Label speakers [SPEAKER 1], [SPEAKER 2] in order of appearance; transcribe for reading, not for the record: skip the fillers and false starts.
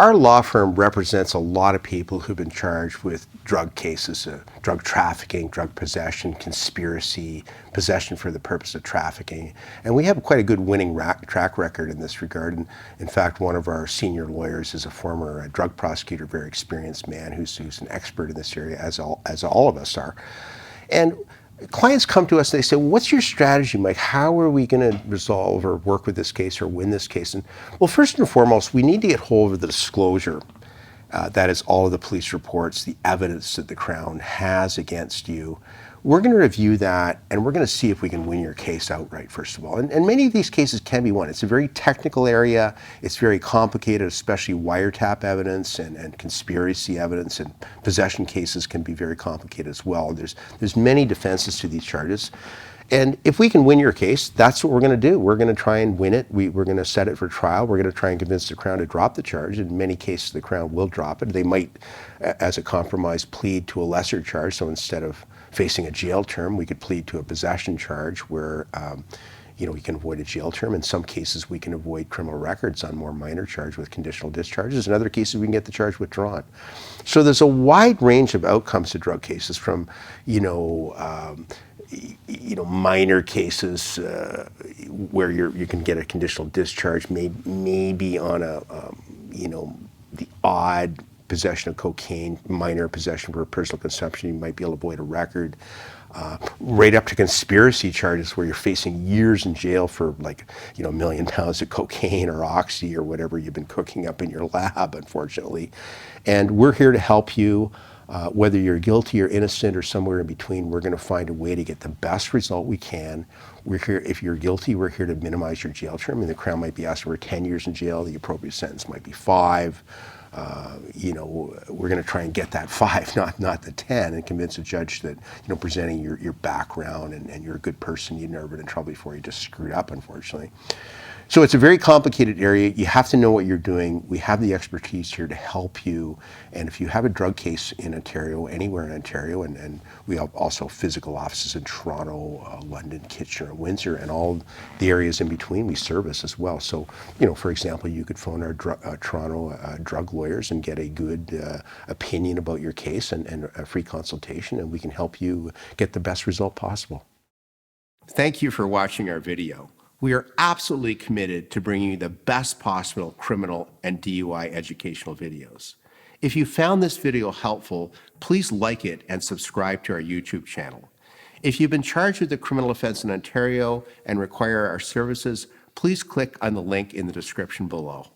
[SPEAKER 1] our law firm represents a lot of people who've been charged with drug cases, drug trafficking, drug possession, conspiracy, possession for the purpose of trafficking. And we have quite a good winning track record in this regard. And in fact, one of our senior lawyers is a former drug prosecutor, very experienced man who's an expert in this area, as all of us are. And clients come to us and they say, well, what's your strategy, Mike? How are we going to resolve or work with this case or win this case? And well, first and foremost, we need to get hold of the disclosure. That is all of the police reports, the evidence that the Crown has against you. We're going to review that and we're going to see if we can win your case outright, first of all. And many of these cases can be won. It's a very technical area. It's very complicated, especially wiretap evidence and conspiracy evidence, and possession cases can be very complicated as well. There's many defenses to these charges. And if we can win your case, that's what we're going to do. We're going to try and win it. We're going to set it for trial. We're going to try and convince the Crown to drop the charge. In many cases, the Crown will drop it. They might, as a compromise, plead to a lesser charge. So instead of facing a jail term, we could plead to a possession charge where we can avoid a jail term. In some cases, we can avoid criminal records on more minor charge with conditional discharges. In other cases, we can get the charge withdrawn. So there's a wide range of outcomes to drug cases, from minor cases where you can get a conditional discharge, maybe on the odd possession of cocaine, minor possession for personal consumption, you might be able to avoid a record, right up to conspiracy charges where you're facing years in jail for $1 million of cocaine or oxy or whatever you've been cooking up in your lab, unfortunately. And we're here to help you. Whether you're guilty or innocent or somewhere in between, we're going to find a way to get the best result we can. We're here, if you're guilty, we're here to minimize your jail term. And the Crown might be asking for 10 years in jail. The appropriate sentence might be 5. We're going to try and get that 5, not the 10, and convince a judge that, presenting your background and you're a good person, you've never been in trouble before, you just screwed up, unfortunately. So it's a very complicated area. You have to know what you're doing. We have the expertise here to help you. And if you have a drug case in Ontario, anywhere in Ontario, and we have also physical offices in Toronto, London, Kitchener, and Windsor, and all the areas in between we service as well. So, for example, you could phone our Toronto drug lawyers and get a good opinion about your case and a free consultation, and we can help you get the best result possible. Thank you for watching our video. We are absolutely committed to bringing you the best possible criminal and DUI educational videos. If you found this video helpful, please like it and subscribe to our YouTube channel. If you've been charged with a criminal offense in Ontario and require our services, please click on the link in the description below.